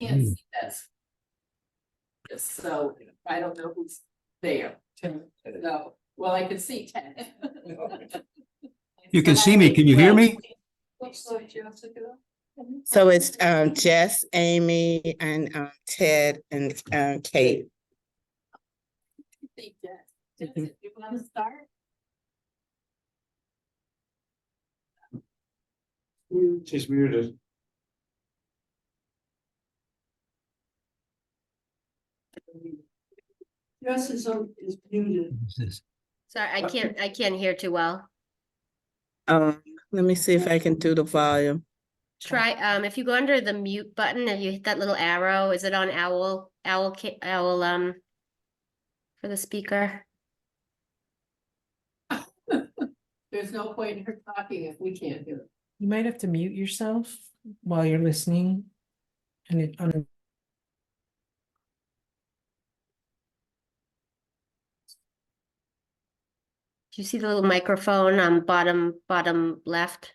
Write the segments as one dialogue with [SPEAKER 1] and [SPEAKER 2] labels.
[SPEAKER 1] Can't see this. So I don't know who's there. No, well, I can see 10.
[SPEAKER 2] You can see me. Can you hear me?
[SPEAKER 3] So it's Jess, Amy, and Ted and Kate.
[SPEAKER 1] You want to start?
[SPEAKER 2] She's muted.
[SPEAKER 1] Jess is muted.
[SPEAKER 4] Sorry, I can't hear too well.
[SPEAKER 3] Let me see if I can do the volume.
[SPEAKER 4] Try, if you go under the mute button and you hit that little arrow, is it on owl, for the speaker?
[SPEAKER 1] There's no point in her talking if we can't hear it.
[SPEAKER 5] You might have to mute yourself while you're listening. And it,
[SPEAKER 4] Do you see the little microphone on bottom left?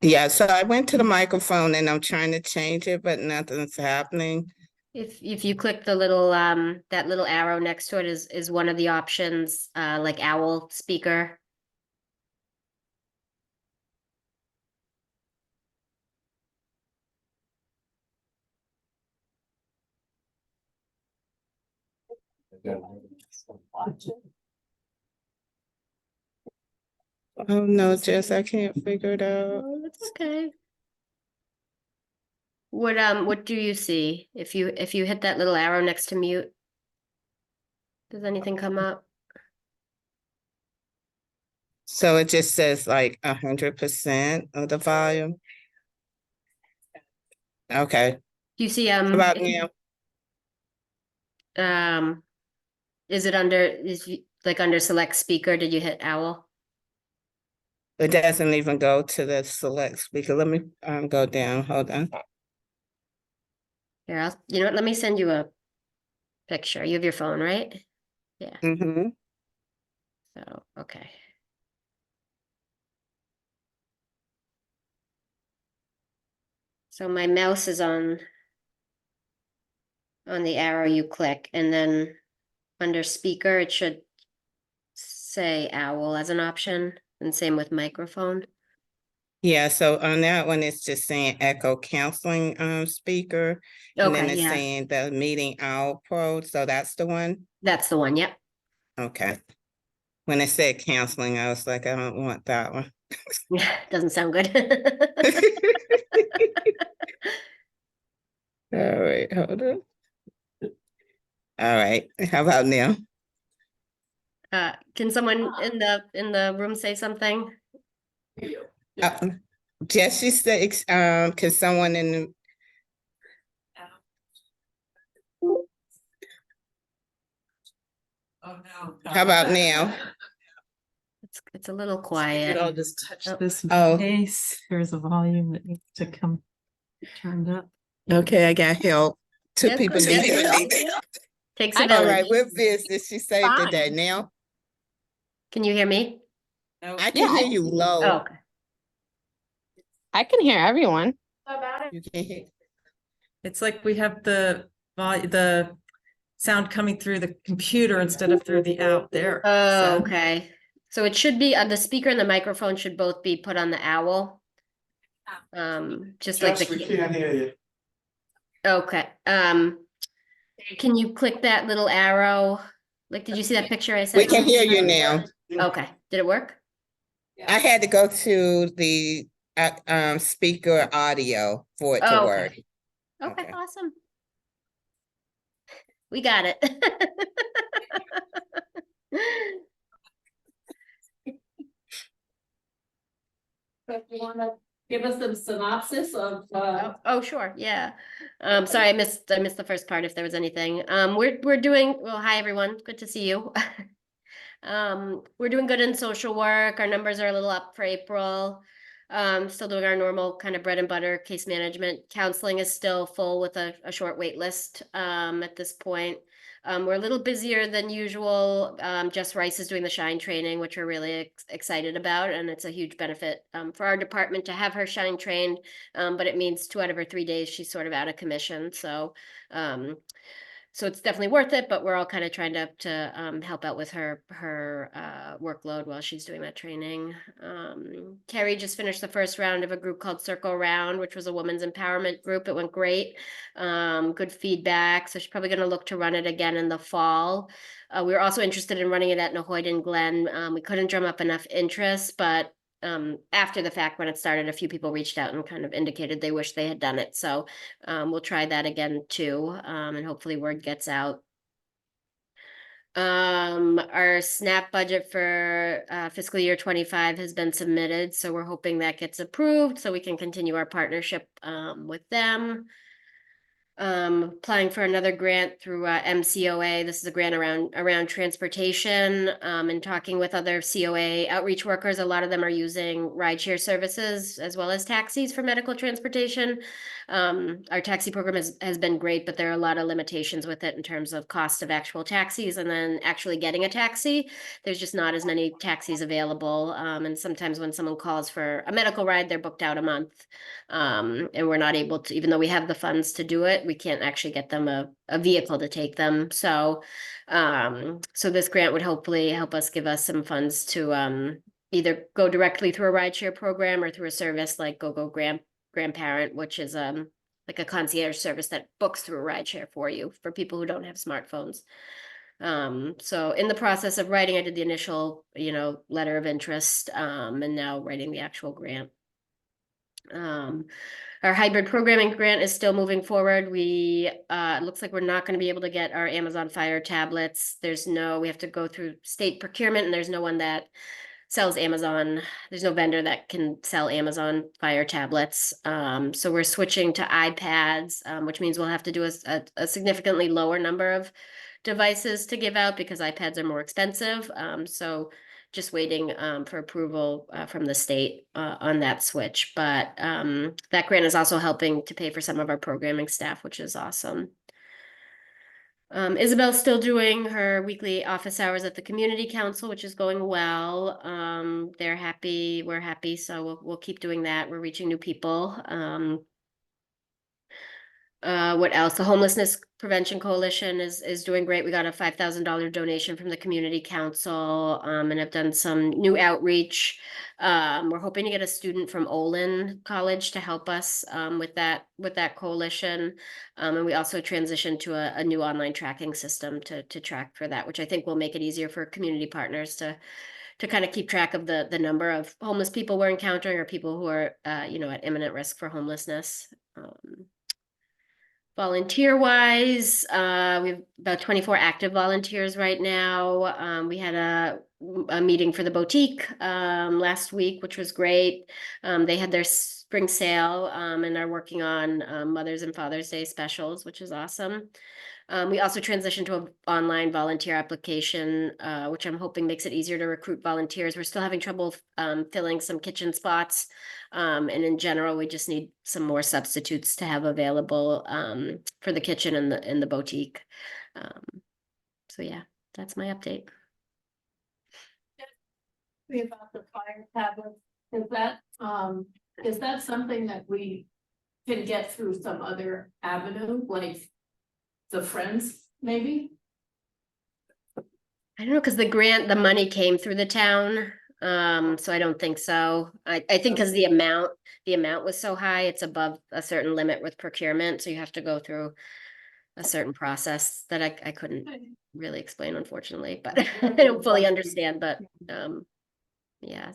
[SPEAKER 3] Yeah, so I went to the microphone and I'm trying to change it, but nothing's happening.
[SPEAKER 4] If you click the little, that little arrow next to it is one of the options, like owl speaker.
[SPEAKER 3] Oh no, Jess, I can't figure it out.
[SPEAKER 4] Oh, that's okay. What do you see if you hit that little arrow next to mute? Does anything come up?
[SPEAKER 3] So it just says like 100% of the volume. Okay,
[SPEAKER 4] Do you see
[SPEAKER 3] about
[SPEAKER 4] if you-
[SPEAKER 3] now.
[SPEAKER 4] is it like under select speaker? Did you hit owl?
[SPEAKER 3] It doesn't even go to the select speaker. Let me go down. Hold on.
[SPEAKER 4] Here, you know what? Let me send you a picture. You have your phone, right? Yeah.
[SPEAKER 3] Mm-hmm.
[SPEAKER 4] So, okay. So my mouse is on the arrow you click, and then under speaker, it should say owl as an option, and same with microphone.
[SPEAKER 3] Yeah, so on that one, it's just saying Echo Counseling speaker. And then
[SPEAKER 4] Okay,
[SPEAKER 3] it's
[SPEAKER 4] yeah,
[SPEAKER 3] saying the Meeting Owl Pro. So that's the one.
[SPEAKER 4] that's the one. Yep.
[SPEAKER 3] Okay. When it said counseling, I was like, I don't want that one.
[SPEAKER 4] Doesn't sound good.
[SPEAKER 3] All right, hold on. All right, how about now?
[SPEAKER 4] Can someone in the room say something?
[SPEAKER 3] Jessie says, can someone in the
[SPEAKER 1] Oh, no.
[SPEAKER 3] how about now?
[SPEAKER 4] It's a little
[SPEAKER 5] I'll
[SPEAKER 4] quiet.
[SPEAKER 5] just touch
[SPEAKER 4] Oh.
[SPEAKER 5] this in
[SPEAKER 3] Oh.
[SPEAKER 5] case there's a volume that needs to come turned up.
[SPEAKER 3] Okay, I got help. Two
[SPEAKER 4] That's
[SPEAKER 3] people
[SPEAKER 4] good.
[SPEAKER 3] need help.
[SPEAKER 4] Takes a
[SPEAKER 3] All
[SPEAKER 4] village.
[SPEAKER 3] right, we're busy. She saved the
[SPEAKER 6] Fine.
[SPEAKER 3] day. Now
[SPEAKER 4] Can you hear me?
[SPEAKER 3] I can
[SPEAKER 6] Yeah,
[SPEAKER 3] hear you low.
[SPEAKER 4] Oh, okay.
[SPEAKER 6] I can hear everyone.
[SPEAKER 3] You can hear.
[SPEAKER 5] It's like we have the sound coming through the computer instead of through the out there.
[SPEAKER 4] Oh,
[SPEAKER 5] So-
[SPEAKER 4] okay. So it should be the speaker and the microphone should both be put on the owl. Just like
[SPEAKER 2] Jess, we
[SPEAKER 4] the,
[SPEAKER 2] can't hear you.
[SPEAKER 4] okay. Can you click that little arrow? Like, did you see that picture I
[SPEAKER 3] We
[SPEAKER 4] sent?
[SPEAKER 3] can hear you now.
[SPEAKER 4] Okay, did it work?
[SPEAKER 3] I had to go to the speaker audio for it to
[SPEAKER 4] Oh,
[SPEAKER 3] work.
[SPEAKER 4] okay. Okay,
[SPEAKER 3] Okay.
[SPEAKER 4] awesome. We got it.
[SPEAKER 1] You wanna give us some synopsis of,
[SPEAKER 4] Oh, sure, yeah. Sorry, I missed the first part if there was anything. We're doing, well, hi, everyone. Good to see you. We're doing good in social work. Our numbers are a little up for April. Still doing our normal kind of bread and butter case management. Counseling is still full with a short wait list at this point. We're a little busier than usual. Jess Rice is doing the Shine training, which we're really excited about, and it's a huge benefit for our department to have her Shine trained. But it means 2 out of her 3 days she's sort of out of commission. So it's definitely worth it, but we're all kind of trying to help out with her workload while she's doing that training. Carrie just finished the first round of a group called Circle Round, which was a women's empowerment group. It went great. Good feedback. So she's probably going to look to run it again in the fall. We were also interested in running it at Nahoyden Glen. We couldn't drum up enough interest, but after the fact, when it started, a few people reached out and kind of indicated they wish they had done it. So we'll try that again too, and hopefully word gets out. Our SNAP budget for fiscal year 25 has been submitted, so we're hoping that gets approved so we can continue our partnership with them. Applying for another grant through MCOA. This is a grant around transportation, and talking with other COA outreach workers. A lot of them are using rideshare services as well as taxis for medical transportation. Our taxi program has been great, but there are a lot of limitations with it in terms of cost of actual taxis and then actually getting a taxi. There's just not as many taxis available. And sometimes when someone calls for a medical ride, they're booked out a month. And we're not able to, even though we have the funds to do it, we can't actually get them a vehicle to take them. So this grant would hopefully help us, give us some funds to either go directly through a rideshare program or through a service like GoGo Grandparent, which is like a concierge service that books through a rideshare for you for people who don't have smartphones. So in the process of writing, I did the initial, letter of interest, and now writing the actual grant. Our hybrid programming grant is still moving forward. It looks like we're not going to be able to get our Amazon Fire tablets. We have to go through state procurement, and there's no one that sells Amazon. There's no vendor that can sell Amazon Fire tablets. So we're switching to iPads, which means we'll have to do a significantly lower number of devices to give out because iPads are more expensive. So just waiting for approval from the state on that switch. But that grant is also helping to pay for some of our programming staff, which is awesome. Isabel's still doing her weekly office hours at the community council, which is going well. They're happy, we're happy, so we'll keep doing that. We're reaching new people. What else? The Homelessness Prevention Coalition is doing great. We got a $5,000 donation from the community council, and have done some new outreach. We're hoping to get a student from Olin College to help us with that coalition. And we also transitioned to a new online tracking system to track for that, which I think will make it easier for community partners to kind of keep track of the number of homeless people we're encountering or people who are at imminent risk for homelessness. Volunteer wise, we have about 24 active volunteers right now. We had a meeting for the boutique last week, which was great. They had their spring sale and are working on Mother's and Father's Day specials, which is awesome. We also transitioned to an online volunteer application, which I'm hoping makes it easier to recruit volunteers. We're still having trouble filling some kitchen spots. And in general, we just need some more substitutes to have available for the kitchen and the boutique. So yeah, that's my update.
[SPEAKER 1] About the fire tablets, is that something that we can get through some other avenue, like the Friends, maybe?
[SPEAKER 4] I don't know, because the money came through the town. So I don't think so. I think because the amount was so high, it's above a certain limit with procurement. So you have to go through a certain process that I couldn't really explain, unfortunately, but I don't fully understand, but yeah.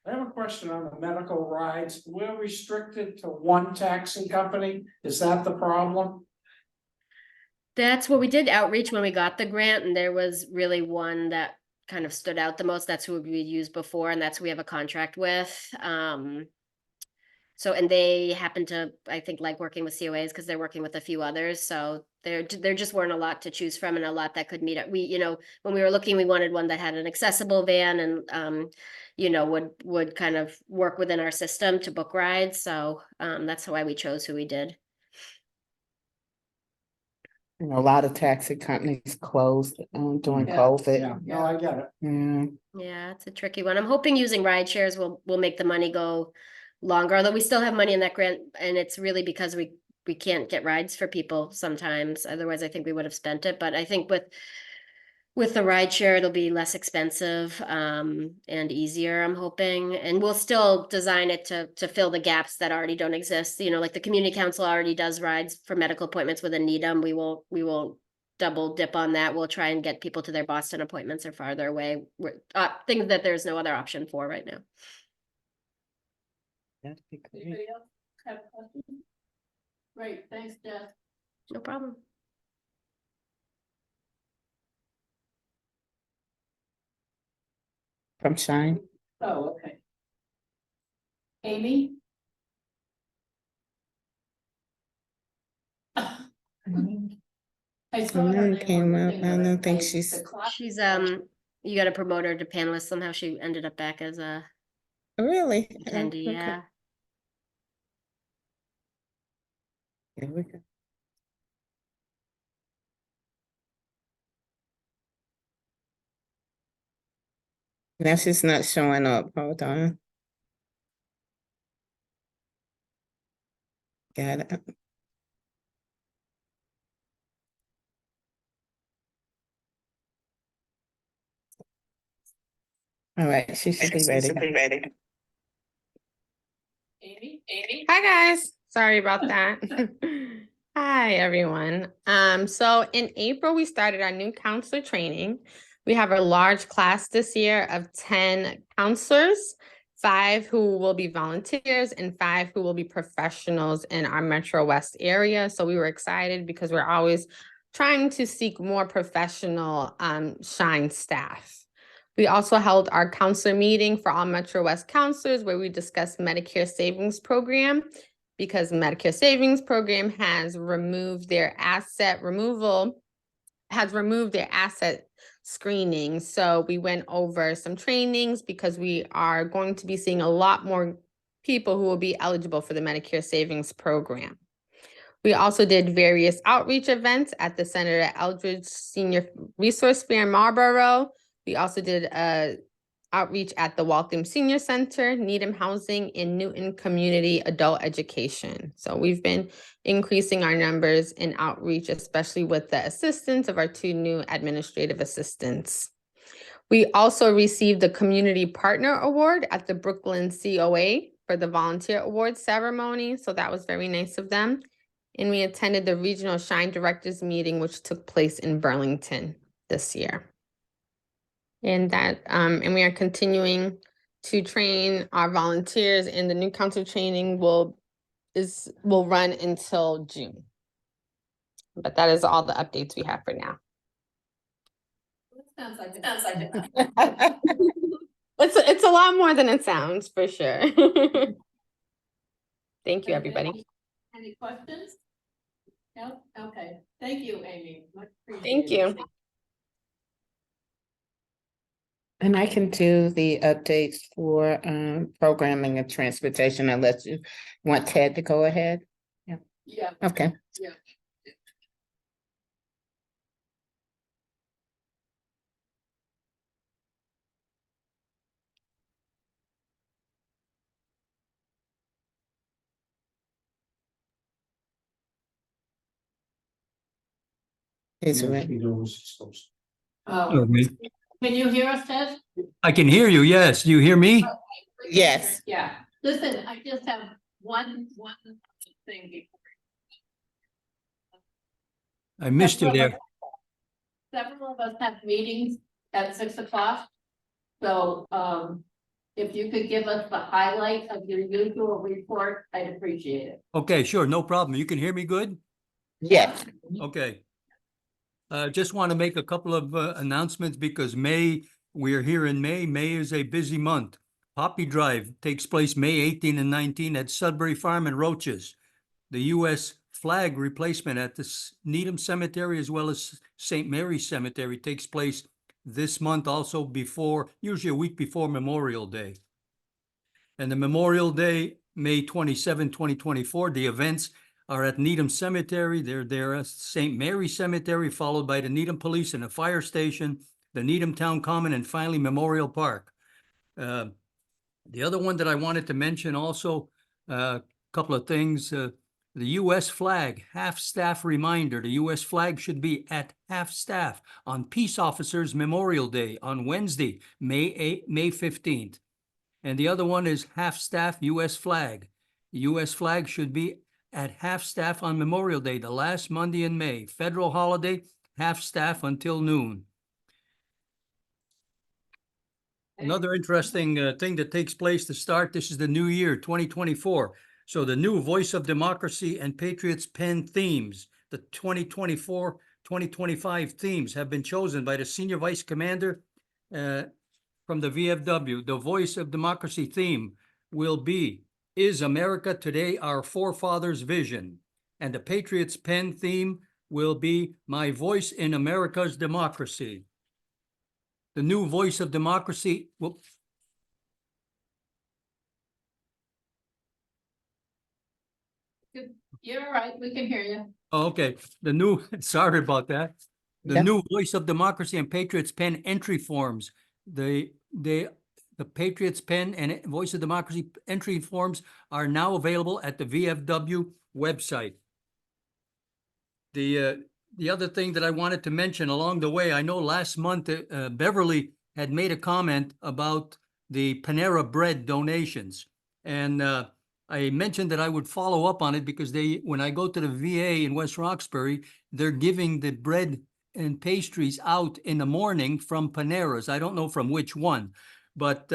[SPEAKER 7] I have a question on the medical rides. We're restricted to one taxi company. Is that the problem?
[SPEAKER 4] That's what we did outreach when we got the grant, and there was really one that kind of stood out the most. That's who we used before, and that's who we have a contract with. So So, and they happen to, I think, like working with COAs because they're working with a few others. So there just weren't a lot to choose from and a lot that could meet it. We, you know, when we were looking, we wanted one that had an accessible van and, you know, would kind of work within our system to book rides. So that's why we chose who we did.
[SPEAKER 3] You know, a lot of taxi companies closed during
[SPEAKER 1] Yeah.
[SPEAKER 3] COVID.
[SPEAKER 7] Yeah, no, I get it.
[SPEAKER 3] Yeah.
[SPEAKER 4] Yeah, it's a tricky one. I'm hoping using ride shares will make the money go longer, although we still have money in that grant, and it's really because we can't get rides for people sometimes. Otherwise, I think we would have spent it. But I think with the ride share, it'll be less expensive and easier, I'm hoping. And we'll still design it to fill the gaps that already don't exist. You know, like the community council already does rides for medical appointments within Needham. We won't double dip on that. We'll try and get people to their Boston appointments or farther away. Things that there's no other option for right now.
[SPEAKER 3] That'd be great.
[SPEAKER 1] Anybody else have a question? Great, thanks, Jess.
[SPEAKER 4] No problem.
[SPEAKER 3] From Shine.
[SPEAKER 1] Oh, okay. Amy? I saw her
[SPEAKER 3] Someone
[SPEAKER 1] name
[SPEAKER 3] came
[SPEAKER 1] on the
[SPEAKER 3] up.
[SPEAKER 1] thing,
[SPEAKER 3] I
[SPEAKER 1] but
[SPEAKER 3] don't think
[SPEAKER 1] the
[SPEAKER 3] she's.
[SPEAKER 1] clock-
[SPEAKER 4] She's you got to promote her to panelist. Somehow she ended up back as a
[SPEAKER 3] Really? Oh,
[SPEAKER 4] attendee.
[SPEAKER 3] okay.
[SPEAKER 4] Yeah.
[SPEAKER 3] Here we go. Now she's not showing up. Hold on. Got it. All right, she should be ready.
[SPEAKER 1] Amy?
[SPEAKER 6] Hi, guys. Sorry about that. Hi, everyone. So in April, we started our new counselor training. We have a large class this year of 10 counselors, 5 who will be volunteers and 5 who will be professionals in our Metro West area. So we were excited because we're always trying to seek more professional Shine staff. We also held our counselor meeting for all Metro West counselors where we discussed Medicare Savings Program because Medicare Savings Program has removed their asset screening. So we went over some trainings because we are going to be seeing a lot more people who will be eligible for the Medicare Savings Program. We also did various outreach events at the Senator Eldridge Senior Resource Fair in Marlboro. We also did a outreach at the Waltham Senior Center, Needham Housing, and Newton Community Adult Education. So we've been increasing our numbers in outreach, especially with the assistance of our 2 new administrative assistants. We also received the Community Partner Award at the Brooklyn COA for the Volunteer Award ceremony. So that was very nice of them. And we attended the Regional Shine Directors meeting, which took place in Burlington this year. And we are continuing to train our volunteers, and the new council training will run until June. But that is all the updates we have for now.
[SPEAKER 1] Sounds like
[SPEAKER 6] It's a lot more than it sounds, for sure. Thank you, everybody.
[SPEAKER 1] Any questions? No? Okay, thank you, Amy. Much
[SPEAKER 6] Thank
[SPEAKER 1] appreciated.
[SPEAKER 6] you.
[SPEAKER 3] And I can do the updates for programming and transportation unless you want Ted to go ahead.
[SPEAKER 1] Yeah.
[SPEAKER 3] Okay.
[SPEAKER 1] Yeah.
[SPEAKER 3] It's ready.
[SPEAKER 7] He knows he's supposed
[SPEAKER 1] Oh,
[SPEAKER 2] Okay.
[SPEAKER 1] can you hear us, Ted?
[SPEAKER 2] I can hear you, yes. Do you hear me?
[SPEAKER 3] Yes.
[SPEAKER 1] Yeah, listen, I just have one thing before.
[SPEAKER 2] I missed you there.
[SPEAKER 1] Several of us have meetings at 6 o'clock. So, if you could give us the highlight of your usual report, I'd appreciate it.
[SPEAKER 2] Okay, sure, no problem. You can hear me good?
[SPEAKER 3] Yes.
[SPEAKER 2] Okay. Just want to make a couple of announcements because we're here in May. May is a busy month. Poppy Drive takes place May 18 and 19 at Sudbury Farm and Roaches. The U.S. flag replacement at the Needham Cemetery as well as St. Mary's Cemetery takes place this month, also usually a week before Memorial Day. And the Memorial Day, May 27, 2024, the events are at Needham Cemetery. They're there at St. Mary's Cemetery, followed by the Needham Police and the Fire Station, the Needham Town Common, and finally Memorial Park. The other one that I wanted to mention also, a couple of things. The U.S. flag, half-staff reminder. The U.S. flag should be at half-staff on Peace Officers Memorial Day on Wednesday, May 15th. And the other one is half-staff U.S. flag. The U.S. flag should be at half-staff on Memorial Day, the last Monday in May. Federal holiday, half-staff until noon. Another interesting thing that takes place to start, this is the new year, 2024. So the new Voice of Democracy and Patriots Pen themes, the 2024-2025 themes have been chosen by the Senior Vice Commander from the VFW. The Voice of Democracy theme will be, Is America Today Our Forefathers' Vision? And the Patriots Pen theme will be, My Voice in America's Democracy. The new Voice of Democracy. Whoops.
[SPEAKER 1] You're all right, we can hear you.
[SPEAKER 2] Oh, okay, the new, sorry about that. The
[SPEAKER 3] Yep.
[SPEAKER 2] new Voice of Democracy and Patriots Pen entry forms. The Patriots Pen and Voice of Democracy entry forms are now available at the VFW website. The other thing that I wanted to mention along the way, I know last month Beverly had made a comment about the Panera Bread donations. And I mentioned that I would follow up on it because when I go to the VA in West Roxbury, they're giving the bread and pastries out in the morning from Panera's. I don't know from which one, but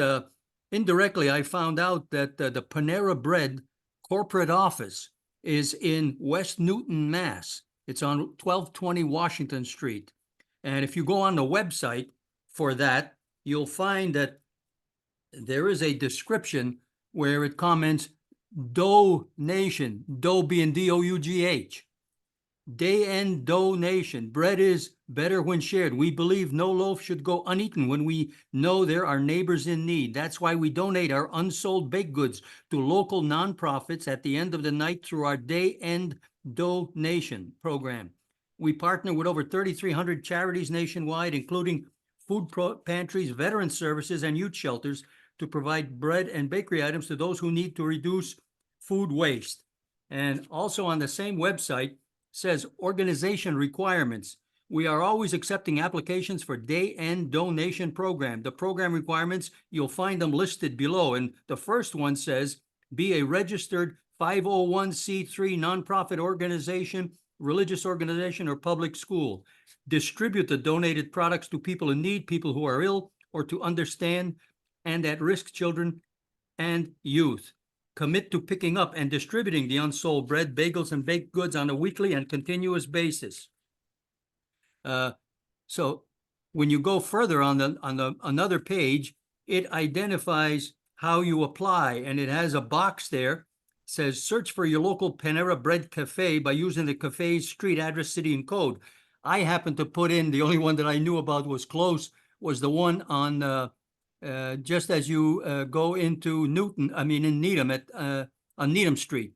[SPEAKER 2] indirectly I found out that the Panera Bread corporate office is in West Newton, Mass. It's on 1220 Washington Street. And if you go on the website for that, you'll find that there is a description where it comments donation, dough being D-O-U-G-H. Day end donation. Bread is better when shared. We believe no loaf should go uneaten when we know there are neighbors in need. That's why we donate our unsold baked goods to local nonprofits at the end of the night through our day end donation program. We partner with over 3,300 charities nationwide, including food pantries, veteran services, and youth shelters to provide bread and bakery items to those who need to reduce food waste. And also on the same website says organization requirements. We are always accepting applications for day-end donation program. The program requirements, you'll find them listed below. And the first one says, be a registered 501c3 nonprofit organization, religious organization, or public school. Distribute the donated products to people in need, people who are ill, or to understand and at-risk children and youth. Commit to picking up and distributing the unsold bread, bagels, and baked goods on a weekly and continuous basis. So when you go further on another page, it identifies how you apply, and it has a box there. Says search for your local Panera Bread Cafe by using the cafe's street address, city, and code. I happened to put in, the only one that I knew about was close, was the one on just as you go into in Needham on Needham Street.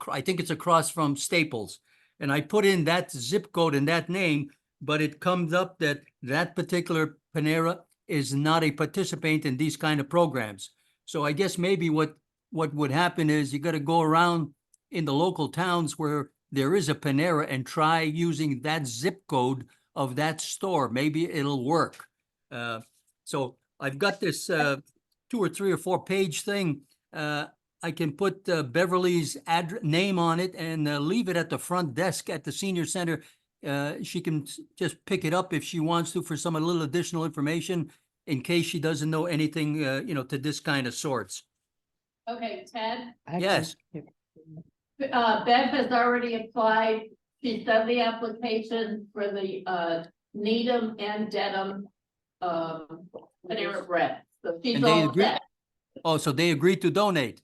[SPEAKER 2] I think it's across from Staples. And I put in that zip code and that name, but it comes up that that particular Panera is not a participant in these kind of programs. So I guess maybe what would happen is you got to go around in the local towns where there is a Panera and try using that zip code of that store. Maybe it'll work. So I've got this 2 or 3 or 4 page thing. I can put Beverly's name on it and leave it at the front desk at the senior center. She can just pick it up if she wants to for some little additional information in case she doesn't know anything, to this kind of sorts.
[SPEAKER 1] Okay, Ted,
[SPEAKER 2] Yes.
[SPEAKER 1] Bev has already applied. She's done the application for the Needham and Dedham Panera Bread. So she's
[SPEAKER 2] And they
[SPEAKER 1] all
[SPEAKER 2] agree-
[SPEAKER 1] set.
[SPEAKER 2] Oh, so they agreed to donate.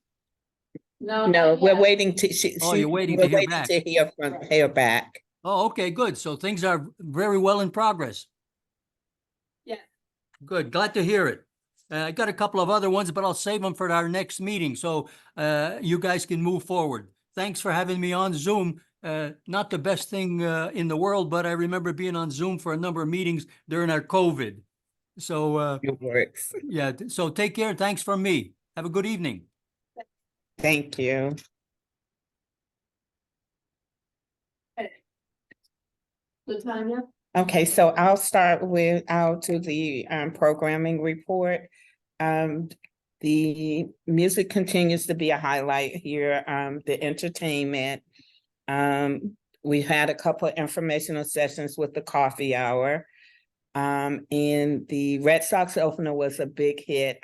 [SPEAKER 1] No.
[SPEAKER 3] No,
[SPEAKER 1] not
[SPEAKER 3] we're
[SPEAKER 1] yet.
[SPEAKER 3] waiting to,
[SPEAKER 2] Oh, you're waiting to
[SPEAKER 3] we're
[SPEAKER 2] hear
[SPEAKER 3] waiting
[SPEAKER 2] back.
[SPEAKER 3] to hear from,
[SPEAKER 1] Right.
[SPEAKER 3] hear back.
[SPEAKER 2] Oh, okay, good. So things are very well in progress.
[SPEAKER 1] Yeah.
[SPEAKER 2] Good, glad to hear it. I got a couple of other ones, but I'll save them for our next meeting, so you guys can move forward. Thanks for having me on Zoom. Not the best thing in the world, but I remember being on Zoom for a number of meetings during our COVID. So
[SPEAKER 3] It works.
[SPEAKER 2] yeah, so take care. Thanks from me. Have a good evening.
[SPEAKER 3] Thank you.
[SPEAKER 1] Latanya?
[SPEAKER 3] Okay, so I'll start with, I'll do the programming report. The music continues to be a highlight here, the entertainment. We've had a couple of informational sessions with the coffee hour. And the Red Sox opener was a big hit.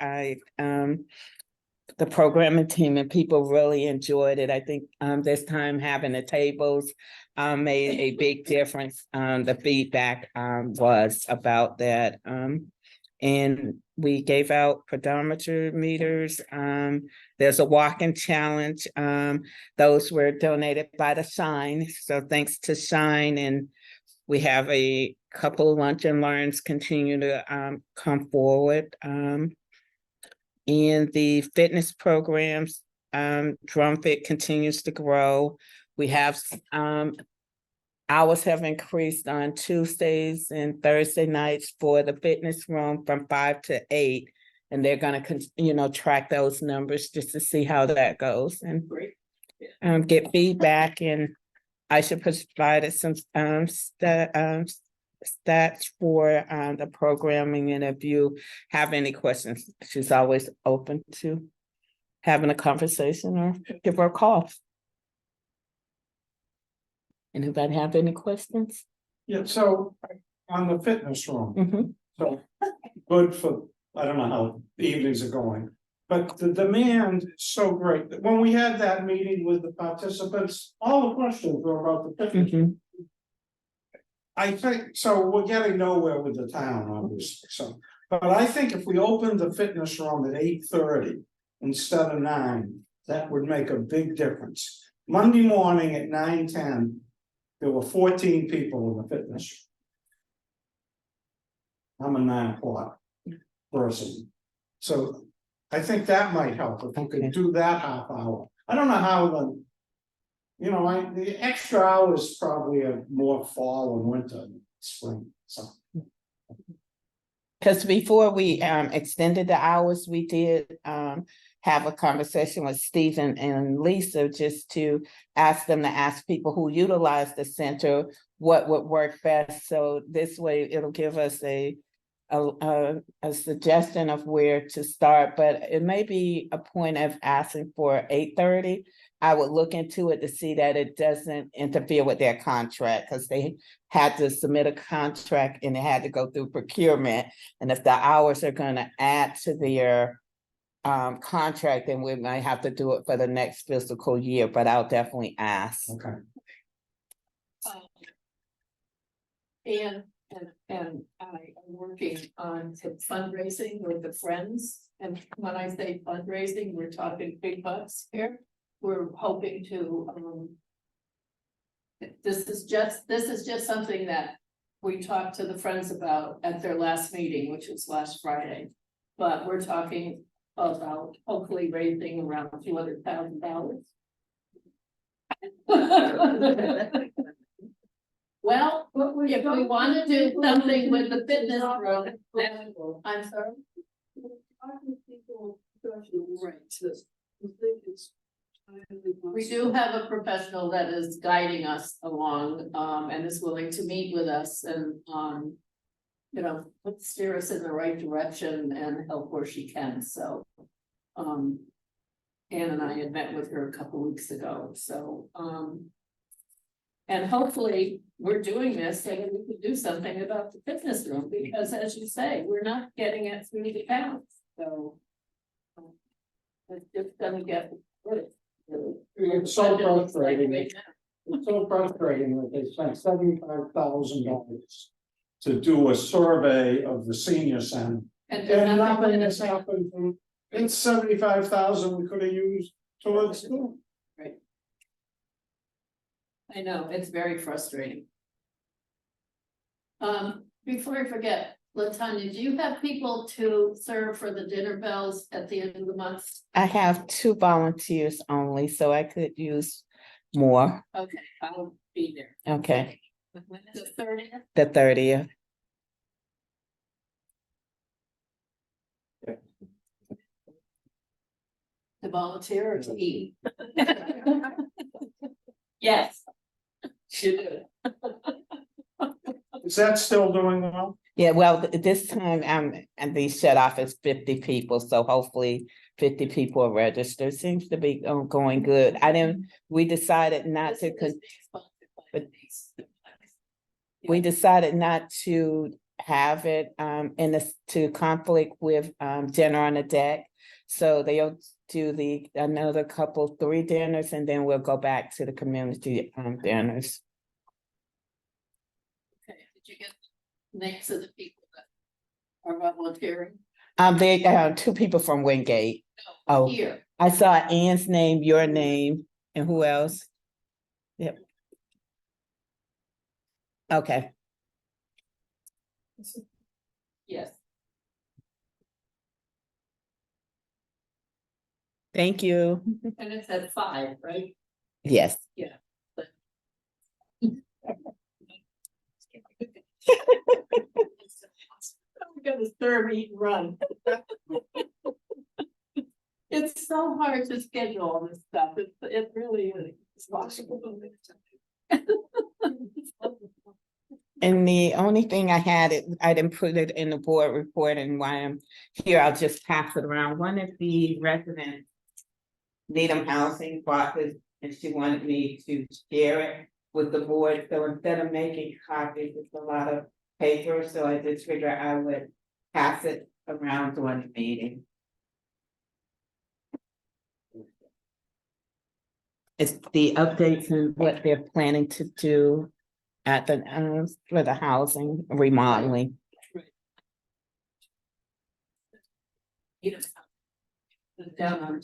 [SPEAKER 3] The programming team and people really enjoyed it. I think this time having the tables made a big difference. The feedback was about that. And we gave out pedometer meters. There's a walking challenge. Those were donated by the Shine. So thanks to Shine, and we have a couple of lunch and learns continue to come forward. And the fitness programs, Drum Fit continues to grow. We have hours have increased on Tuesdays and Thursday nights for the fitness room from 5 to 8. And they're gonna track those numbers just to see how that goes and
[SPEAKER 1] Great.
[SPEAKER 3] get feedback. And I should provide some stats for the programming, and if you have any questions, she's always open to having a conversation or give her a call. Anybody have any questions?
[SPEAKER 7] Yeah, so on the fitness room,
[SPEAKER 3] Mhm.
[SPEAKER 7] so good for, I don't know how the evenings are going. But the demand is so great, that when we had that meeting with the participants, all the questions were about the fitness.
[SPEAKER 3] Mhm.
[SPEAKER 7] I think, so we're getting nowhere with the town, obviously, so, but I think if we opened the fitness room at 8:30 instead of 9, that would make a big difference. Monday morning at 9:10, there were 14 people in the fitness. I'm a 9 o'clock person, so I think that might help if we
[SPEAKER 3] Okay.
[SPEAKER 7] could do that half hour. I don't know how the extra hours probably are more fall and winter and spring, so.
[SPEAKER 3] Because before we extended the hours, we did have a conversation with Stephen and Lisa just to ask them to ask people who utilize the center what would work best. So this way it'll give us a suggestion of where to start, but it may be a point of asking for 8:30. I would look into it to see that it doesn't interfere with their contract, because they had to submit a contract and it had to go through procurement. And if the hours are gonna add to their contract, then we might have to do it for the next fiscal year, but I'll definitely ask.
[SPEAKER 7] Okay.
[SPEAKER 1] And I am working on some fundraising with the Friends, and when I say fundraising, we're talking big bucks here. We're hoping to, this is just something that we talked to the Friends about at their last meeting, which was last Friday. But we're talking about hopefully raising around $200,000. Well, if we wanna do something with the fitness room, then, I'm sorry. We do have a professional that is guiding us along, and is willing to meet with us and, steer us in the right direction and help where she can, so. Ann and I had met with her a couple weeks ago, so, and hopefully we're doing this so that we could do something about the fitness room, because as you say, we're not getting it through the accounts, so. It's just gonna get.
[SPEAKER 7] It's so frustrating. It's so frustrating that they spent $75,000 to do a survey of the senior center.
[SPEAKER 1] And
[SPEAKER 7] And
[SPEAKER 1] nothing
[SPEAKER 7] nothing
[SPEAKER 1] has
[SPEAKER 7] has happened It's 75,000 we could have used towards.
[SPEAKER 1] I know, it's very frustrating. Before I forget, Latanya, do you have people to serve for the dinner bells at the end of the month?
[SPEAKER 3] I have 2 volunteers only, so I could use more.
[SPEAKER 1] Okay, I'll be there.
[SPEAKER 3] Okay,
[SPEAKER 1] The 30th?
[SPEAKER 3] the 30th.
[SPEAKER 1] To volunteer or to eat? Yes. You do.
[SPEAKER 7] Is that still doing well?
[SPEAKER 3] Yeah, well, this time, and the shut off is 50 people, so hopefully 50 people are registered. Seems to be going good. We decided not to, but- we decided not to have it, in this, to conflict with, dinner on the deck. So they'll do another couple, 3 dinners, and then we'll go back to the community, dinners.
[SPEAKER 1] Okay, did you get names of the people that are volunteering?
[SPEAKER 3] They, 2 people from Wingate.
[SPEAKER 1] No,
[SPEAKER 3] Oh.
[SPEAKER 1] here.
[SPEAKER 3] I saw Ann's name, your name, and who else? Yep. Okay,
[SPEAKER 1] Yes.
[SPEAKER 3] thank you.
[SPEAKER 1] And it's at 5, right?
[SPEAKER 3] Yes.
[SPEAKER 1] I'm gonna serve, eat, and run. It's so hard to schedule all this stuff. It really is. It's possible.
[SPEAKER 3] And the only thing I had, I didn't put it in the board report, and while I'm here, I'll just pass it around. One of the residents, Needham Housing, bought this, and she wanted me to share it with the board. So instead of making copies, it's a lot of paper, so I just figured I would pass it around during the meeting. It's the updates and what they're planning to do at the, for the housing remodeling.
[SPEAKER 1] Down on.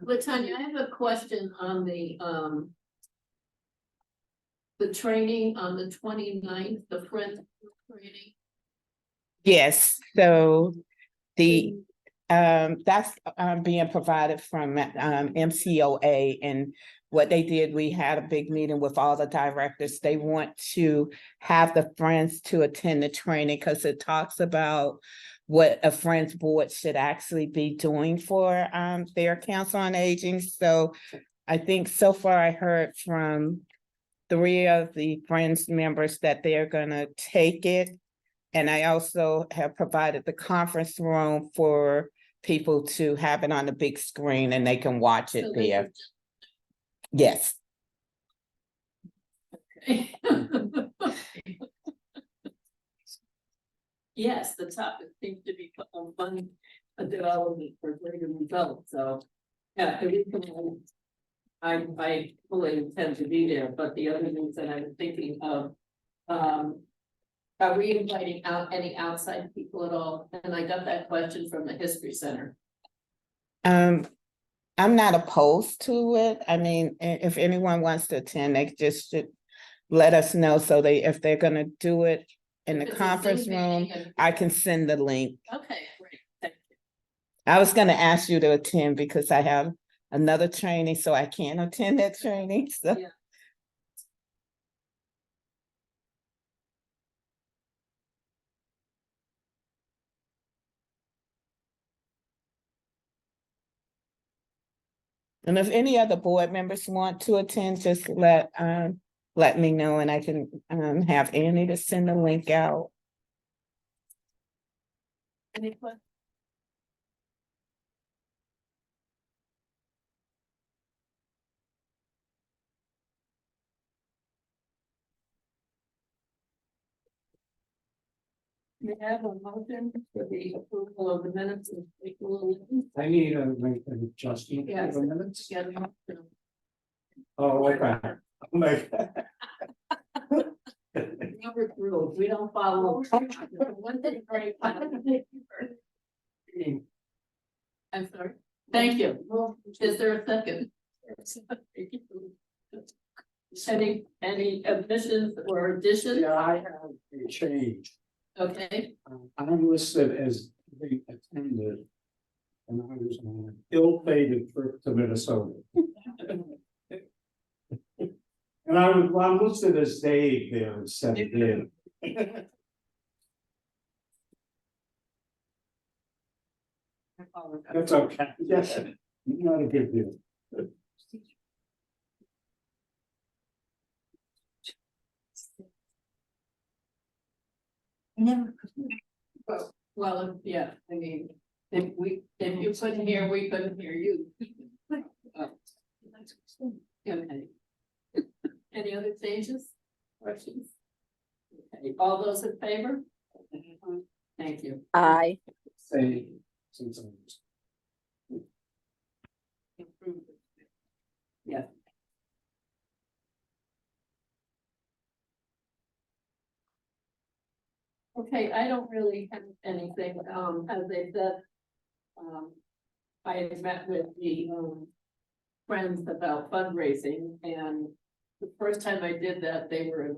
[SPEAKER 1] Latanya, I have a question on the training on the 29th, the Friends training.
[SPEAKER 3] Yes, so that's being provided from MCOA, and what they did, we had a big meeting with all the directors. They want to have the Friends to attend the training because it talks about what a Friends board should actually be doing for their council on aging. So I think so far I heard from 3 of the Friends members that they're gonna take it. And I also have provided the conference room for people to have it on the big screen and they can watch it
[SPEAKER 1] So they
[SPEAKER 3] there.
[SPEAKER 1] can
[SPEAKER 3] Yes,
[SPEAKER 1] just- Yes, the topic seems to be fun, a development for greater results, so. Yeah, I fully intend to be there, but the other things that I was thinking of, are we inviting out any outside people at all? And I got that question from the History Center.
[SPEAKER 3] I'm not opposed to it. I mean, if anyone wants to attend, they just should let us know so if they're gonna do it in the
[SPEAKER 1] If it's a
[SPEAKER 3] conference
[SPEAKER 1] Zoom
[SPEAKER 3] room,
[SPEAKER 1] meeting and-
[SPEAKER 3] I can send the link.
[SPEAKER 1] Okay, great, thank you.
[SPEAKER 3] I was gonna ask you to attend because I have another training, so I can't attend that training, so.
[SPEAKER 1] Yeah.
[SPEAKER 3] And if any other board members want to attend, just let me know and I can have Annie to send the link out.
[SPEAKER 1] Any questions? We have a motion for the approval of the minutes of April 11th.
[SPEAKER 7] I need to make an adjustment
[SPEAKER 1] Yes.
[SPEAKER 7] for the minutes.
[SPEAKER 1] Get a motion.
[SPEAKER 7] Oh, okay. Like.
[SPEAKER 1] Number rules, we don't follow. One thing, very. I'm sorry, thank you. Is there a second? Any admissions or additions?
[SPEAKER 7] Yeah, I have a change.
[SPEAKER 1] Okay,
[SPEAKER 7] I'm listed as being attended. And I was on an ill-fated trip to Minnesota. And I'm listed as Dave there instead of Dave. That's okay. Yes, not a big deal.
[SPEAKER 1] well, yeah, I mean, if you couldn't hear, we couldn't hear you. Okay. Any other changes, questions? Okay, all those in favor? Thank you.
[SPEAKER 6] Aye.
[SPEAKER 7] Say, since I'm.
[SPEAKER 1] Yeah. Okay, I don't really have anything, as I said. I had met with the, friends about fundraising, and the first time I did that, they were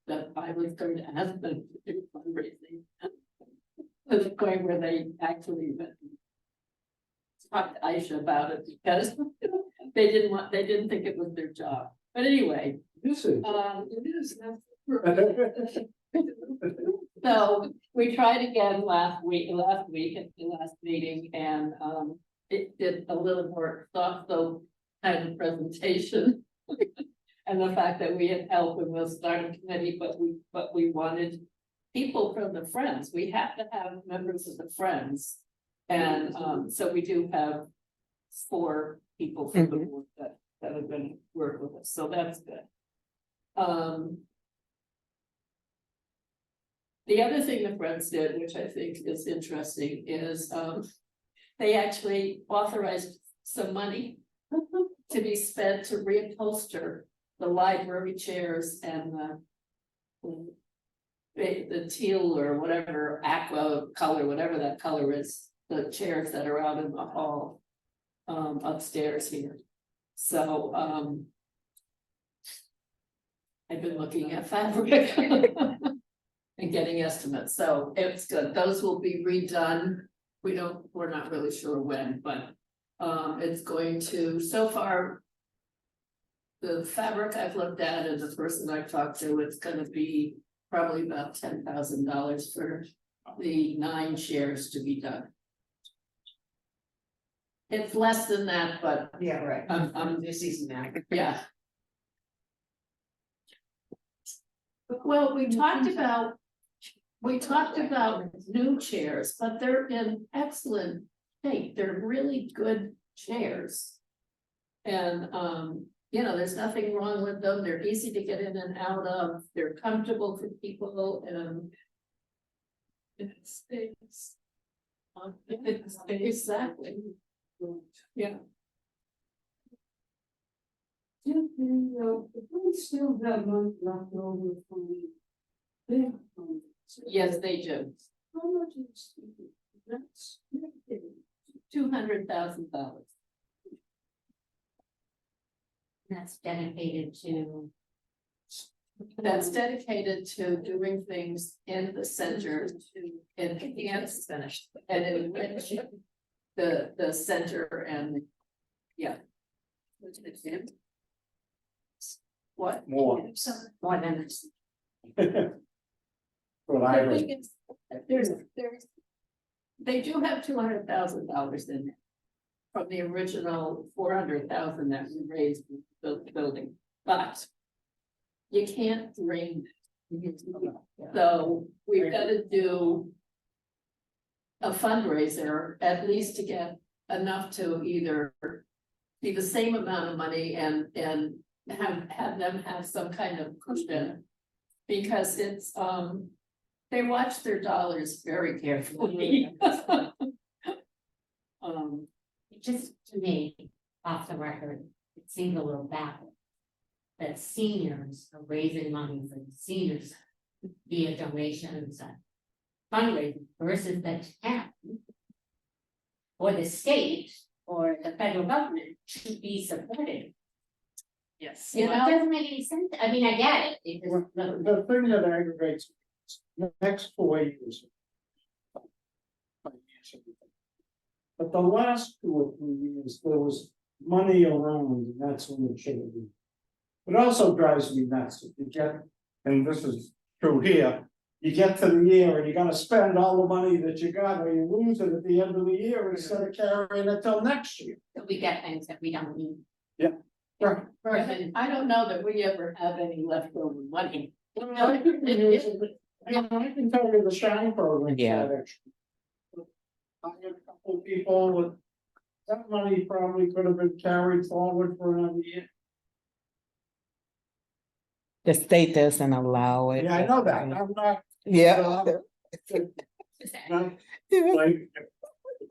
[SPEAKER 1] that I was going to ask them to do fundraising. To the point where they actually talked to Aisha about it because they didn't think it was their job. But anyway,
[SPEAKER 7] This is.
[SPEAKER 1] it is. So we tried again last week at the last meeting, and it did a little more soft though kind of presentation. And the fact that we had help and we'll start a committee, but we wanted people from the Friends. We have to have members of the Friends. And so we do have 4 people from the board that have been work with us, so that's good. The other thing the Friends did, which I think is interesting, is they actually authorized some money to be spent to reupholster the library chairs and the teal or whatever aqua color, whatever that color is, the chairs that are out in the hall upstairs here. So I've been looking at fabric and getting estimates, so it's good. Those will be redone. We're not really sure when, but it's going to, so far. The fabric I've looked at and the person I've talked to, it's gonna be probably about $10,000 for the 9 chairs to be done. It's less than that, but
[SPEAKER 8] Yeah, right.
[SPEAKER 1] I'm
[SPEAKER 8] this season now.
[SPEAKER 1] yeah. Well, we talked about new chairs, but they're in excellent shape. They're really good chairs. And you know, there's nothing wrong with them. They're easy to get in and out of. They're comfortable for people and it's exactly. Yeah.
[SPEAKER 8] We still have money left over from the.
[SPEAKER 1] Yes, they do.
[SPEAKER 8] How much is that's?
[SPEAKER 1] $200,000.
[SPEAKER 8] That's dedicated to.
[SPEAKER 1] That's dedicated to doing things in the center to enhance
[SPEAKER 8] Finished.
[SPEAKER 1] and enrich the center and, yeah. What?
[SPEAKER 7] More.
[SPEAKER 8] More than this.
[SPEAKER 7] What I
[SPEAKER 1] The
[SPEAKER 7] heard.
[SPEAKER 1] thing is, they do have $200,000 in there. From the original 400,000 that we raised to build the building, but. You can't drain it. So we've got to do. A fundraiser, at least to get enough to either. Be the same amount of money and have them have some kind of cushion. Because it's they watch their dollars very carefully.
[SPEAKER 8] It just, to me, off the record, it seemed a little baffling. That seniors are raising money for the seniors via donations and fundraising versus the town or the state or the federal government should be supported.
[SPEAKER 1] Yes.
[SPEAKER 8] You know, it doesn't make any sense. I mean, I get it. It just doesn't.
[SPEAKER 7] The thing that aggravates, me is the next 4 years. But the last 2 or 3 years, there was money around, and that's when it should have been. It also drives me nuts if you get, and this is true here, you get to the year and you gotta spend all the money that you got, or you lose it at the end of the year instead of carrying it till next year.
[SPEAKER 8] So we get things that we don't need.
[SPEAKER 7] Right.
[SPEAKER 1] And I don't know that we ever have any leftover money.
[SPEAKER 7] I can tell you the shine program.
[SPEAKER 3] Yeah.
[SPEAKER 7] I had a couple of people with, that money probably could have been carried forward for another year.
[SPEAKER 3] The state doesn't allow it.
[SPEAKER 7] Yeah, I know that, I'm not.
[SPEAKER 3] Yeah.
[SPEAKER 7] Like,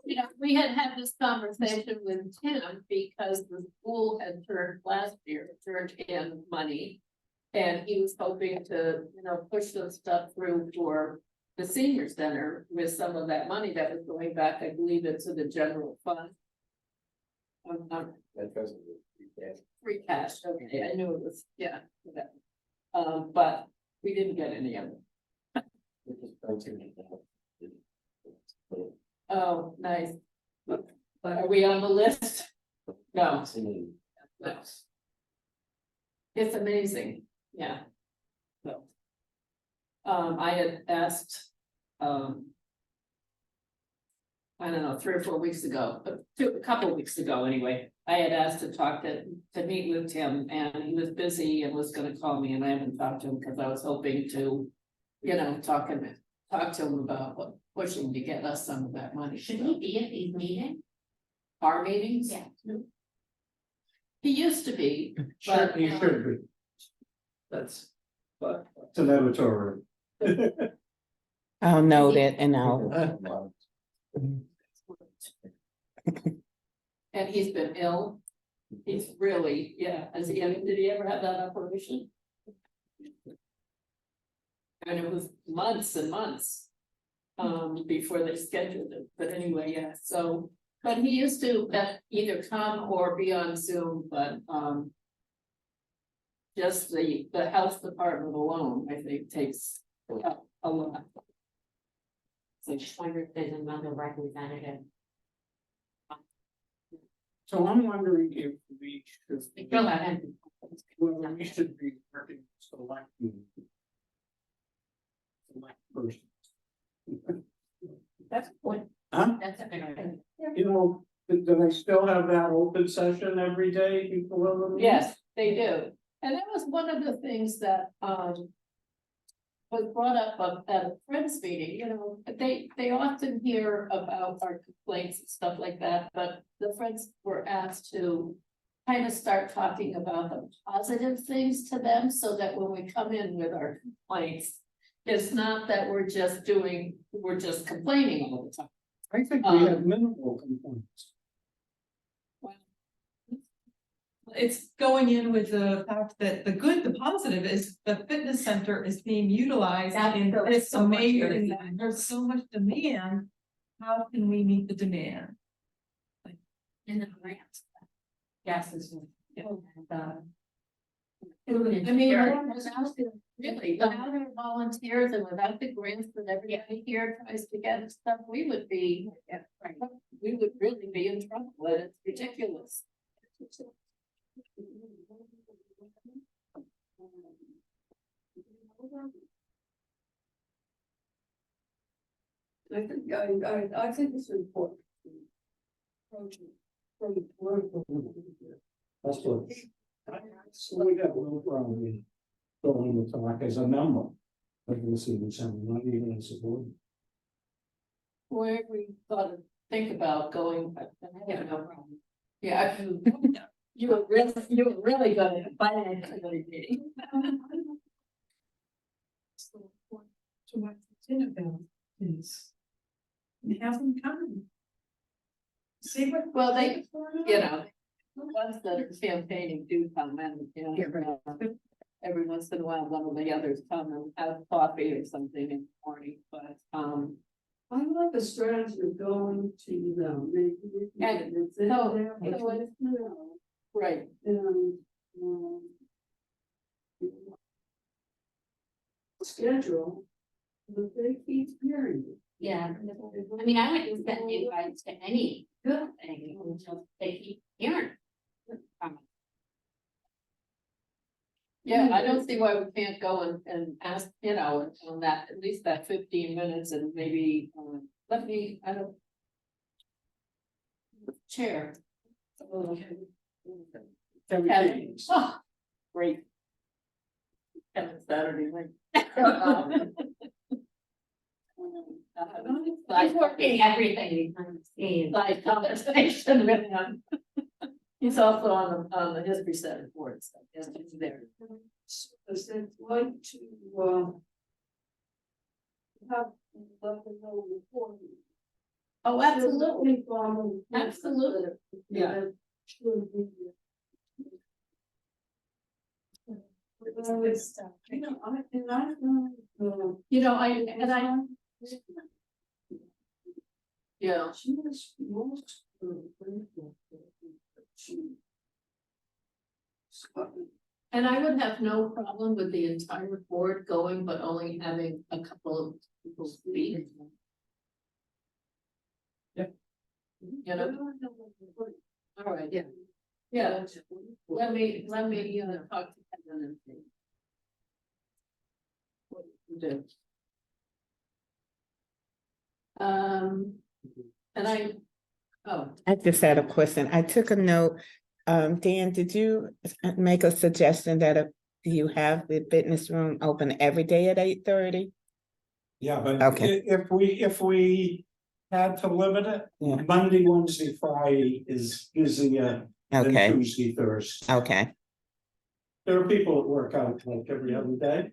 [SPEAKER 1] You know, we had this conversation with Tim because the school had turned in money. And he was hoping to, push some stuff through for the senior center with some of that money that was going back, I believe, into the general fund.
[SPEAKER 9] That doesn't.
[SPEAKER 1] Free cash, okay, I knew it was, yeah. that. But we didn't get any of it. Oh, nice. But are we on the list? No. No. It's amazing, yeah. So. I had asked, I don't know, 3 or 4 weeks ago, but a couple of weeks ago anyway, I had asked to meet with Tim and he was busy and was gonna call me and I haven't talked to him because I was hoping to, talk to him about pushing to get us some of that money.
[SPEAKER 8] Should he be at these meetings?
[SPEAKER 1] Our meetings?
[SPEAKER 8] Yeah.
[SPEAKER 1] He used to be,
[SPEAKER 7] sure,
[SPEAKER 1] but.
[SPEAKER 7] he should be,
[SPEAKER 1] That's, but.
[SPEAKER 7] it's an editorial.
[SPEAKER 3] I'll note it and I'll.
[SPEAKER 1] And he's been ill. He's really, did he ever have that operation? And it was months and months. Before they scheduled it, but anyway, yeah, so, but he used to either come or be on Zoom, but, just the health department alone, I think, takes a lot.
[SPEAKER 8] So I just wonder if there's another representative.
[SPEAKER 7] So I'm wondering if we should.
[SPEAKER 8] We fill that in.
[SPEAKER 7] Well, we should be working selecting. Select persons.
[SPEAKER 1] That's the point.
[SPEAKER 7] Huh?
[SPEAKER 8] That's a good idea.
[SPEAKER 7] Do they still have that open session every day before the meeting?
[SPEAKER 1] Yes, they do. And that was one of the things that, was brought up at a friends meeting, they often hear about our complaints and stuff like that, but the friends were asked to kind of start talking about the positive things to them, so that when we come in with our complaints, it's not that we're just complaining all the time.
[SPEAKER 7] I think we have minimal complaints.
[SPEAKER 5] It's going in with the fact that the positive is the fitness center is being utilized and it's amazing. There's so much demand. How can we meet the demand?
[SPEAKER 8] In the grants. Yes, it's.
[SPEAKER 1] I mean, without our volunteers and without the grants that everybody here tries to get and stuff, we would really be in trouble, and it's ridiculous.
[SPEAKER 8] I think it's important.
[SPEAKER 7] That's what. So we got no problem with going to talk as a member. But we'll see what's not even in support.
[SPEAKER 1] Where we thought to think about going, but I have no problem. Yeah, you were really gonna finance committee meeting.
[SPEAKER 5] So what's in about is. Have them come. See what.
[SPEAKER 1] Well, they, Once the campaigning do come in, every once in a while, one of the others come and have coffee or something in the morning, but,
[SPEAKER 9] I like the strategy of going to them, maybe. It's in
[SPEAKER 1] no,
[SPEAKER 9] there, but
[SPEAKER 1] no,
[SPEAKER 9] it's, you know,
[SPEAKER 1] right,
[SPEAKER 9] and, schedule, but they keep hearing it.
[SPEAKER 8] Yeah, I mean, I wouldn't send invites to any good thing until they keep hearing. from it.
[SPEAKER 1] yeah, I don't see why we can't go and ask, on that, at least that 15 minutes and maybe, I don't. Chair. Kevin. Oh, great. Kevin Saturday night.
[SPEAKER 8] He's working everything behind the scenes.
[SPEAKER 1] Like conversation with him. He's also on the history center board, so yes, he's there.
[SPEAKER 9] Is it like to, have, let them know before.
[SPEAKER 1] Oh, absolutely,
[SPEAKER 9] Absolutely.
[SPEAKER 1] absolutely, yeah.
[SPEAKER 9] You know, I,
[SPEAKER 1] Yeah,
[SPEAKER 9] she was most grateful. She.
[SPEAKER 1] and I would have no problem with the entire board going, but only having a couple of people speak. You know, all right, yeah, yeah, let me, talk to Kevin and see. What we can do. And
[SPEAKER 3] I just had a question. I took a note. Dan, did you make a suggestion that you have the fitness room open every day at 8:30?
[SPEAKER 7] Yeah, but
[SPEAKER 3] Okay.
[SPEAKER 7] if we had to limit it,
[SPEAKER 3] Yeah.
[SPEAKER 7] Monday, Wednesday, Friday is busier than
[SPEAKER 3] Okay,
[SPEAKER 7] Tuesday, Thursday.
[SPEAKER 3] okay.
[SPEAKER 7] There are people that work out like every other day.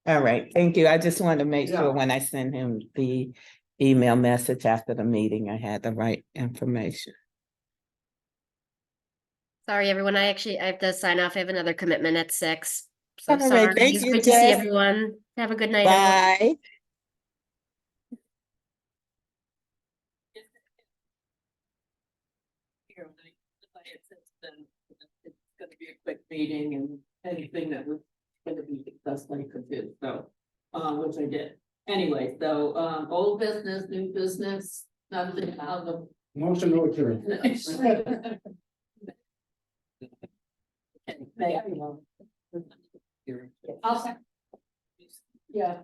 [SPEAKER 3] All right, thank you. I just wanted to make
[SPEAKER 7] Yeah.
[SPEAKER 3] sure when I send him the email message after the meeting, I had the right information.
[SPEAKER 4] Sorry, everyone. I have to sign off. I have another commitment at 6. So
[SPEAKER 3] All right,
[SPEAKER 4] sorry.
[SPEAKER 3] thank
[SPEAKER 4] It's
[SPEAKER 3] you,
[SPEAKER 4] good to see
[SPEAKER 3] Jess.
[SPEAKER 4] everyone. Have a good night, everyone.
[SPEAKER 3] Bye.
[SPEAKER 1] here, like I said, then it's gonna be a quick meeting and anything that was gonna be discussed, I could do, so, which I did. Anyway, so, old business, new business, nothing out of
[SPEAKER 7] Motion to adjourn.
[SPEAKER 1] the. Okay, thank you.
[SPEAKER 8] I'll second.
[SPEAKER 1] Yeah,